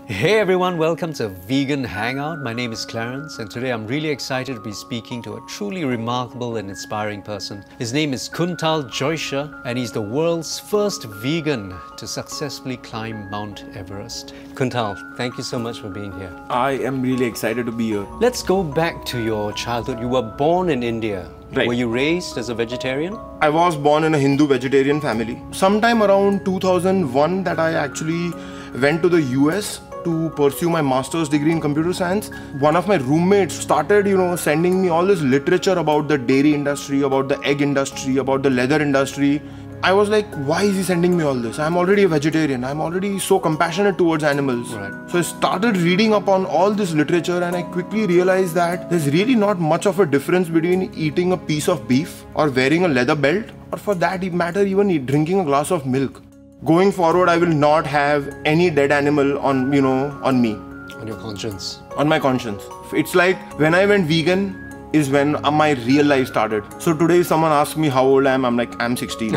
Hey everyone, welcome to Vegan Hangout. My name is Clarence and today I'm really excited to be speaking to a truly remarkable and inspiring person. His name is Kuntal Joisher and he's the world's first vegan to successfully climb Mt Everest. Kuntal, thank you so much for being here. I am really excited to be here. Let's go back to your childhood. You were born in India. Right. Were you raised as a vegetarian? I was born in a Hindu vegetarian family. Sometime around 2001 that I actually went to the US to pursue my master's degree in computer science. One of my roommates started, sending me all this literature about the dairy industry, about the egg industry, about the leather industry. I was like, why is he sending me all this? I'm already a vegetarian. I'm already so compassionate towards animals. Right. So I started reading up on all this literature and I quickly realized that there's really not much of a difference between eating a piece of beef or wearing a leather belt, or for that matter even drinking a glass of milk. Going forward, I will not have any dead animal on me. On your conscience? On my conscience. It's like when I went vegan is when my real life started. So today if someone asks me how old I am, I'm like, I'm 16.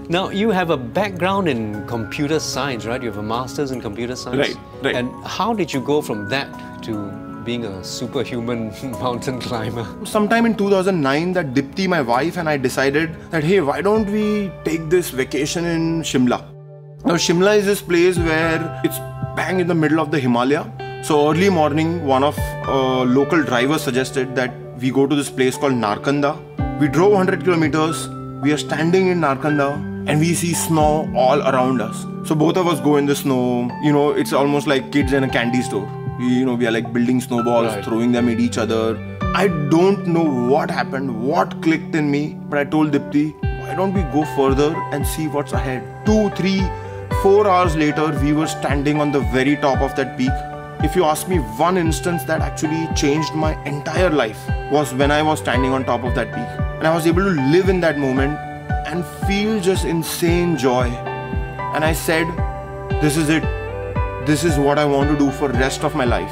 Now, you have a background in computer science, right? You have a master's in computer science. Right. And how did you go from that to being a superhuman mountain climber? Sometime in 2009, that Dipti, my wife, and I decided that, hey, why don't we take this vacation in Shimla? Now, Shimla is this place where it's bang in the middle of the Himalaya. So early morning, one of local drivers suggested that we go to this place called Narkanda. We drove 100 kilometers. We are standing in Narkanda and we see snow all around us. So both of us go in the snow. It's almost like kids in a candy store. We are like building snowballs, right, throwing them at each other. I don't know what happened, what clicked in me, but I told Dipti, why don't we go further and see what's ahead? 2, 3, 4 hours later, we were standing on the very top of that peak. If you ask me, one instance that actually changed my entire life was when I was standing on top of that peak. And I was able to live in that moment and feel just insane joy. And I said, this is it. This is what I want to do for the rest of my life.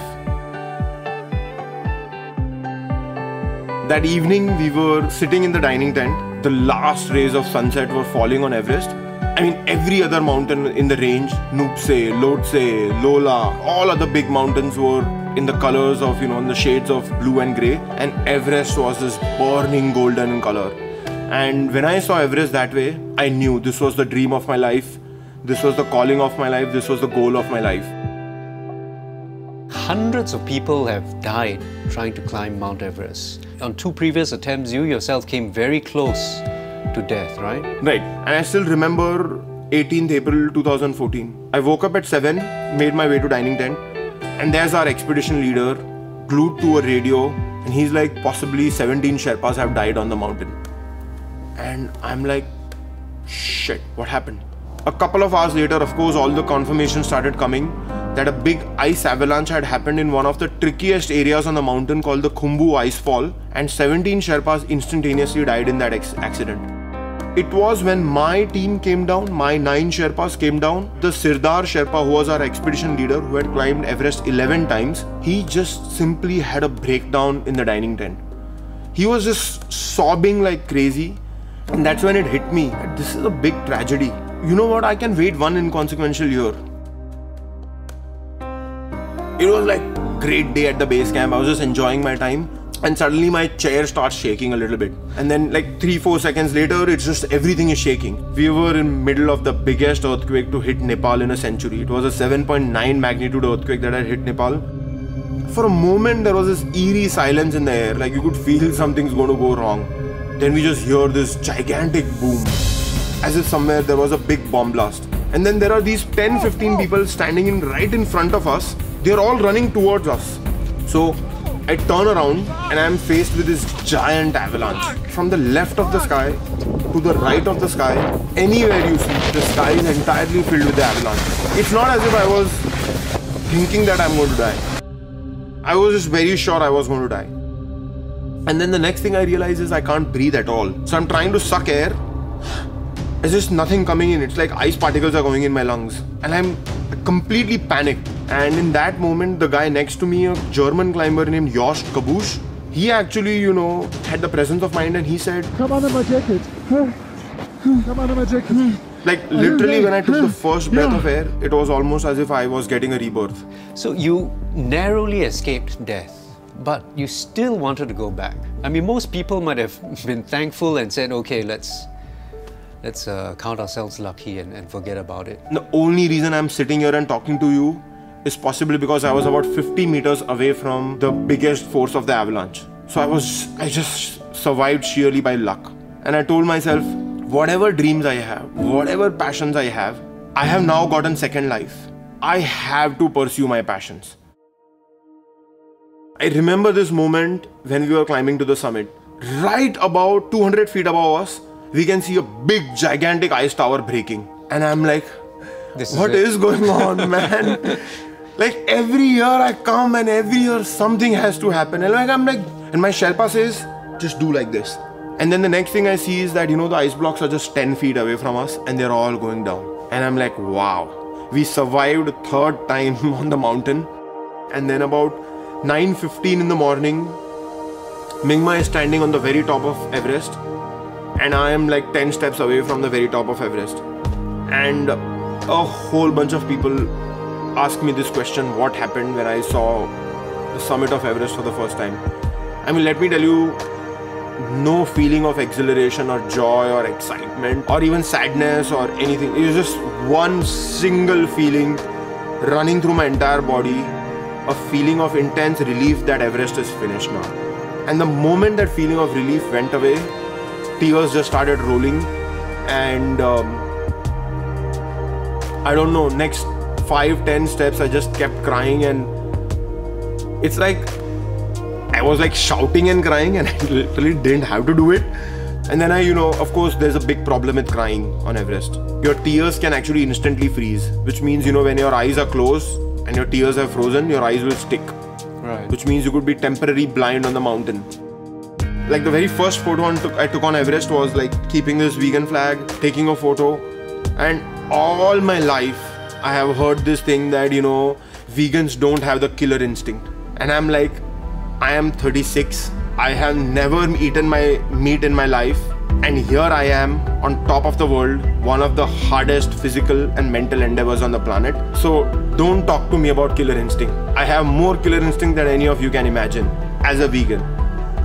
That evening, we were sitting in the dining tent. The last rays of sunset were falling on Everest. I mean, every other mountain in the range, Nupse, Lhotse, Lola, all other big mountains were in the colors of, in the shades of blue and grey. And Everest was this burning golden in color. And when I saw Everest that way, I knew this was the dream of my life. This was the calling of my life. This was the goal of my life. Hundreds of people have died trying to climb Mount Everest. On 2 previous attempts, you yourself came very close to death, right? Right. And I still remember 18th April 2014. I woke up at 7, made my way to dining tent, and there's our expedition leader glued to a radio, and he's like, possibly 17 Sherpas have died on the mountain. And I'm like, shit, what happened? A couple of hours later, of course, all the confirmations started coming that a big ice avalanche had happened in one of the trickiest areas on the mountain called the Khumbu Icefall, and 17 Sherpas instantaneously died in that accident. It was when my team came down, my 9 Sherpas came down. The Sirdar Sherpa, who was our expedition leader, who had climbed Everest 11 times, he just simply had a breakdown in the dining tent. He was just sobbing like crazy, and that's when it hit me. This is a big tragedy. You know what? I can wait one inconsequential year. It was like great day at the base camp. I was just enjoying my time. And suddenly my chair starts shaking a little bit. And then like 3-4 seconds later, it's just everything is shaking. We were in middle of the biggest earthquake to hit Nepal in a century. It was a 7.9 magnitude earthquake that had hit Nepal. For a moment, there was this eerie silence in the air. Like you could feel something's going to go wrong. Then we just hear this gigantic boom. As if somewhere there was a big bomb blast. And then there are these 10-15 people standing right in front of us. They're all running towards us. So I turn around and I'm faced with this giant avalanche. From the left of the sky to the right of the sky, anywhere you see, the sky is entirely filled with the avalanche. It's not as if I was thinking that I'm going to die. I was just very sure I was going to die. And then the next thing I realize is I can't breathe at all. So I'm trying to suck air. There's just nothing coming in. It's like ice particles are going in my lungs. And I'm completely panicked. And in that moment, the guy next to me, a German climber named Jost Kobusch, he actually, had the presence of mind and he said, come under my jacket. Come under my jacket. Like literally when I took the first breath of air, it was almost as if I was getting a rebirth. So you narrowly escaped death, but you still wanted to go back. I mean, most people might have been thankful and said, okay, let's count ourselves lucky and forget about it. The only reason I'm sitting here and talking to you is possibly because I was about 50 meters away from the biggest force of the avalanche. So I just survived sheerly by luck. And I told myself, whatever dreams I have, whatever passions I have now gotten second life. I have to pursue my passions. I remember this moment when we were climbing to the summit. Right about 200 feet above us, we can see a big, gigantic ice tower breaking. And I'm like, what is going on, man? Like every year I come and every year something has to happen. And and my Sherpa says, just do like this. And then the next thing I see is that, the ice blocks are just 10 feet away from us and they're all going down. And I'm like, wow, we survived third time on the mountain. And then about 9:15 in the morning, Mingma is standing on the very top of Everest. And I am like 10 steps away from the very top of Everest. And a whole bunch of people asked me this question, what happened when I saw the summit of Everest for the first time? I mean, let me tell you, no feeling of exhilaration or joy or excitement or even sadness or anything. It was just one single feeling running through my entire body, a feeling of intense relief that Everest is finished now. And the moment that feeling of relief went away, tears just started rolling, and I don't know, next 5-10 steps I just kept crying, and it's like I was like shouting and crying, and I literally didn't have to do it. And then of course there's a big problem with crying on Everest. Your tears can actually instantly freeze, which means when your eyes are closed and your tears have frozen, your eyes will stick. Right. Which means you could be temporarily blind on the mountain. Like the very first photo I took on Everest was like keeping this vegan flag, taking a photo. And all my life I have heard this thing that vegans don't have the killer instinct. And I'm like, I am 36, I have never eaten my meat in my life, and here I am on top of the world, one of the hardest physical and mental endeavors on the planet. So don't talk to me about killer instinct. I have more killer instinct than any of you can imagine as a vegan.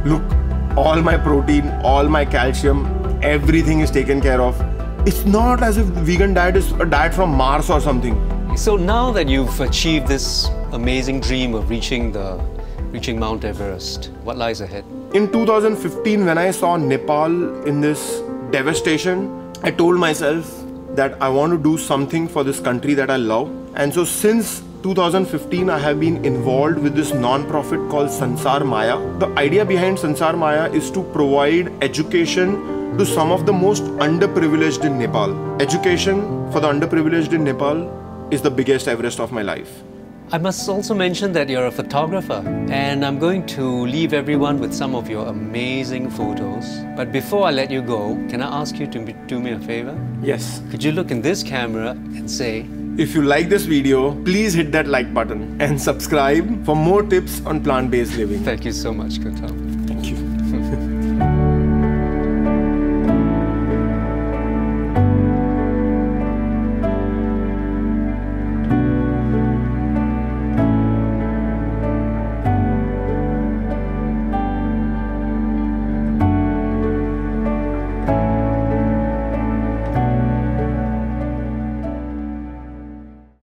Look, all my protein, all my calcium, everything is taken care of. It's not as if vegan diet is a diet from Mars or something. So now that you've achieved this amazing dream of reaching Mt Everest, what lies ahead? In 2015, when I saw Nepal in this devastation, I told myself that I want to do something for this country that I love. And so since 2015, I have been involved with this non-profit called Sansar Maya. The idea behind Sansar Maya is to provide education to some of the most underprivileged in Nepal. Education for the underprivileged in Nepal is the biggest Everest of my life. I must also mention that you're a photographer, and I'm going to leave everyone with some of your amazing photos. But before I let you go, can I ask you to do me a favor? Yes. Could you look in this camera and say, if you like this video, please hit that like button and subscribe for more tips on plant-based living. Thank you so much, Kuntal.